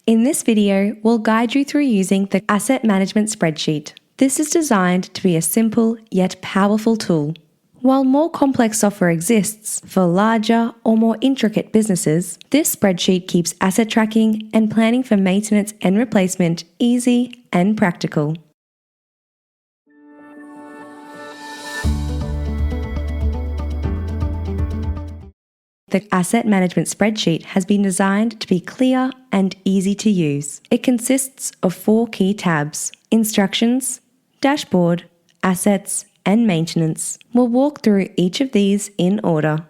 In this video, we'll guide you through using the Asset Management Spreadsheet. This is designed to be a simple yet powerful tool. While more complex software exists for larger or more intricate businesses, this spreadsheet keeps asset tracking and planning for maintenance and replacement easy and practical. The Asset Management Spreadsheet has been designed to be clear and easy to use. It consists of 4 key tabs: Instructions, Dashboard, Assets, and Maintenance. We'll walk through each of these in order.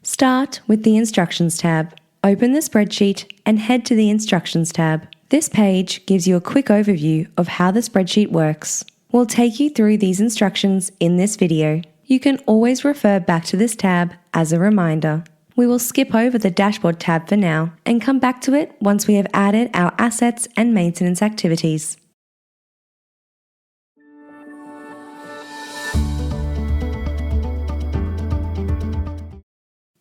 Start with the Instructions tab. Open the spreadsheet and head to the Instructions tab. This page gives you a quick overview of how the spreadsheet works. We'll take you through these instructions in this video. You can always refer back to this tab as a reminder. We will skip over the Dashboard tab for now and come back to it once we have added our assets and maintenance activities.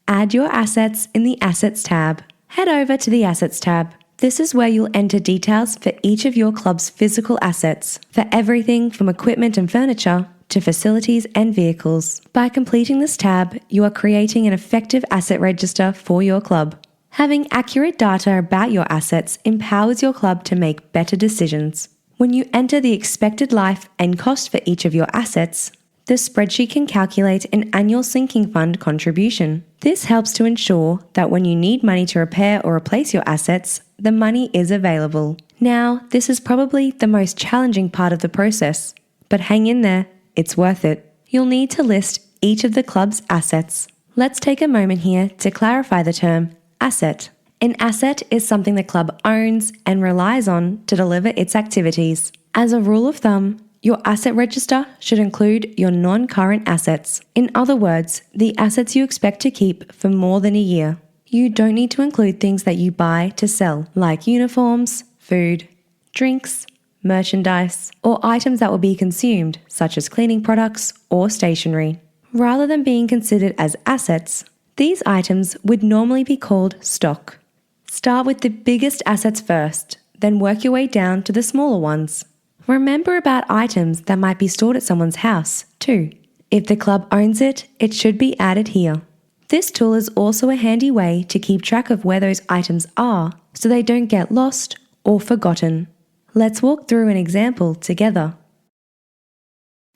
Add your assets in the Assets tab. Head over to the Assets tab. This is where you'll enter details for each of your club's physical assets, for everything from equipment and furniture to facilities and vehicles. By completing this tab, you are creating an effective asset register for your club. Having accurate data about your assets empowers your club to make better decisions. When you enter the expected life and cost for each of your assets, the spreadsheet can calculate an annual sinking fund contribution. This helps to ensure that when you need money to repair or replace your assets, the money is available. Now, this is probably the most challenging part of the process, but hang in there, it's worth it. You'll need to list each of the club's assets. Let's take a moment here to clarify the term asset. An asset is something the club owns and relies on to deliver its activities. As a rule of thumb, your asset register should include your non-current assets. In other words, the assets you expect to keep for more than a year. You don't need to include things that you buy to sell, like uniforms, food, drinks, merchandise, or items that will be consumed, such as cleaning products or stationery. Rather than being considered as assets, these items would normally be called stock. Start with the biggest assets first, then work your way down to the smaller ones. Remember about items that might be stored at someone's house, too. If the club owns it, it should be added here. This tool is also a handy way to keep track of where those items are so they don't get lost or forgotten. Let's walk through an example together.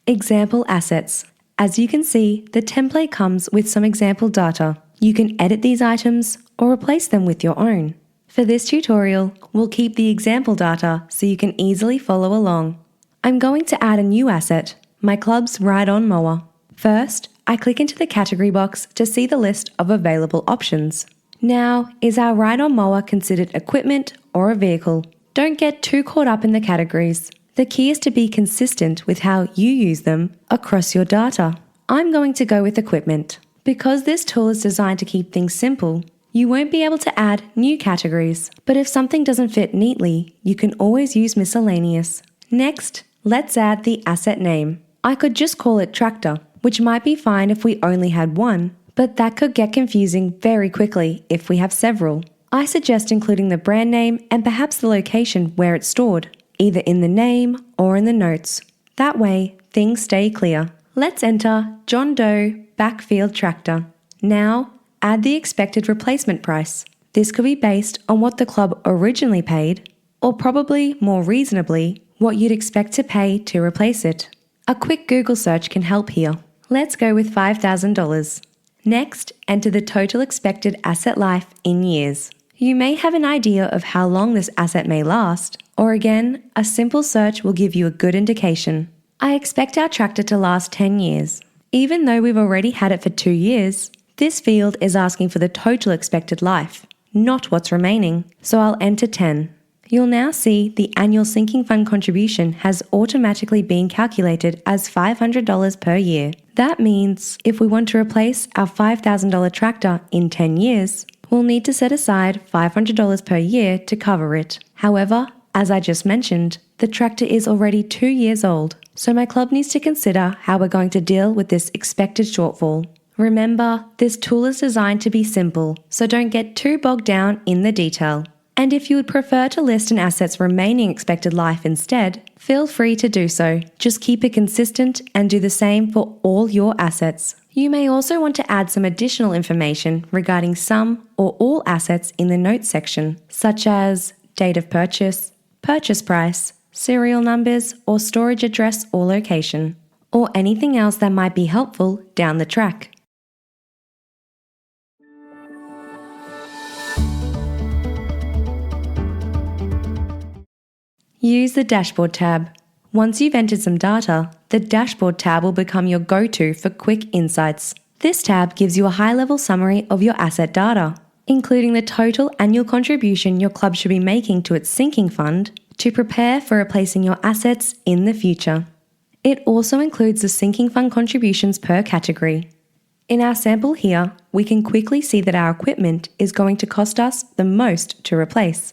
Example assets. As you can see, the template comes with some example data. You can edit these items or replace them with your own. For this tutorial, we'll keep the example data so you can easily follow along. I'm going to add a new asset, my club's ride-on mower. First, I click into the category box to see the list of available options. Now, is our ride-on mower considered equipment or a vehicle? Don't get too caught up in the categories. The key is to be consistent with how you use them across your data. I'm going to go with equipment. Because this tool is designed to keep things simple, you won't be able to add new categories, but if something doesn't fit neatly, you can always use miscellaneous. Next, let's add the asset name. I could just call it tractor, which might be fine if we only had one, but that could get confusing very quickly if we have several. I suggest including the brand name and perhaps the location where it's stored, either in the name or in the notes. That way, things stay clear. Let's enter John Doe Backfield Tractor. Now, add the expected replacement price. This could be based on what the club originally paid, or probably more reasonably, what you'd expect to pay to replace it. A quick Google search can help here. Let's go with $5,000. Next, enter the total expected asset life in years. You may have an idea of how long this asset may last, or again, a simple search will give you a good indication. I expect our tractor to last 10 years. Even though we've already had it for 2 years, this field is asking for the total expected life, not what's remaining, so I'll enter 10. You'll now see the annual sinking fund contribution has automatically been calculated as $500 per year. That means if we want to replace our $5,000 tractor in 10 years, we'll need to set aside $500 per year to cover it. However, as I just mentioned, the tractor is already 2 years old, so my club needs to consider how we're going to deal with this expected shortfall. Remember, this tool is designed to be simple, so don't get too bogged down in the detail. And if you would prefer to list an asset's remaining expected life instead, feel free to do so. Just keep it consistent and do the same for all your assets. You may also want to add some additional information regarding some or all assets in the notes section, such as date of purchase, purchase price, serial numbers, or storage address or location, or anything else that might be helpful down the track. Use the Dashboard tab. Once you've entered some data, the Dashboard tab will become your go-to for quick insights. This tab gives you a high-level summary of your asset data, including the total annual contribution your club should be making to its sinking fund to prepare for replacing your assets in the future. It also includes the sinking fund contributions per category. In our sample here, we can quickly see that our equipment is going to cost us the most to replace.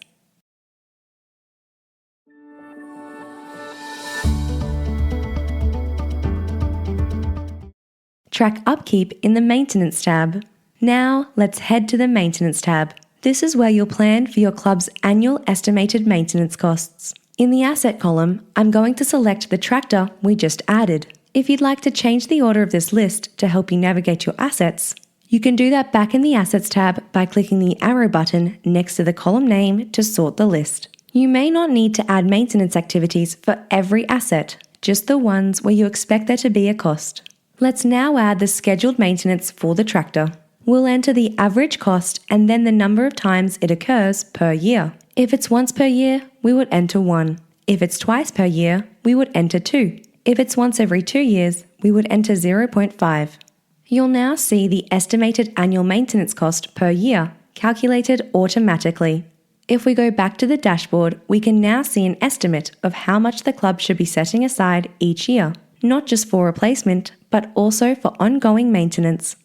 Track upkeep in the Maintenance tab. Now, let's head to the Maintenance tab. This is where you'll plan for your club's annual estimated maintenance costs. In the Asset column, I'm going to select the tractor we just added. If you'd like to change the order of this list to help you navigate your assets, you can do that back in the Assets tab by clicking the arrow button next to the column name to sort the list. You may not need to add maintenance activities for every asset, just the ones where you expect there to be a cost. Let's now add the scheduled maintenance for the tractor. We'll enter the average cost and then the number of times it occurs per year. If it's once per year, we would enter 1. If it's twice per year, we would enter 2. If it's once every 2 years, we would enter 0.5. You'll now see the estimated annual maintenance cost per year, calculated automatically. If we go back to the dashboard, we can now see an estimate of how much the club should be setting aside each year, not just for replacement, but also for ongoing maintenance.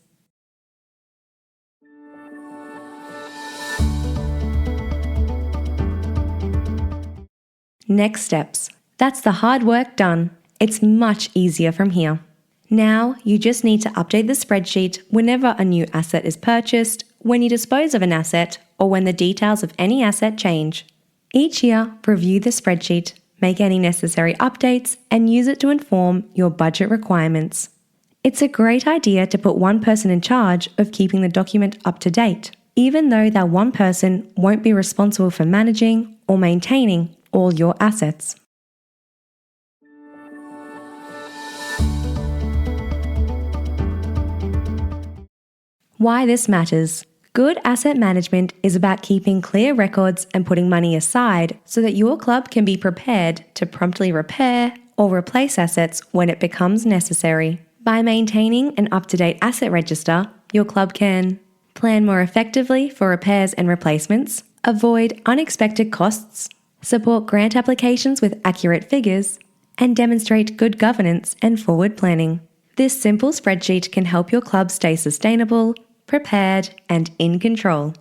Next steps. That's the hard work done. It's much easier from here. Now, you just need to update the spreadsheet whenever a new asset is purchased, when you dispose of an asset, or when the details of any asset change. Each year, review the spreadsheet, make any necessary updates, and use it to inform your budget requirements. It's a great idea to put one person in charge of keeping the document up to date, even though that one person won't be responsible for managing or maintaining all your assets. Why this matters. Good asset management is about keeping clear records and putting money aside so that your club can be prepared to promptly repair or replace assets when it becomes necessary. By maintaining an up-to-date asset register, your club can plan more effectively for repairs and replacements, avoid unexpected costs, support grant applications with accurate figures, and demonstrate good governance and forward planning. This simple spreadsheet can help your club stay sustainable, prepared, and in control.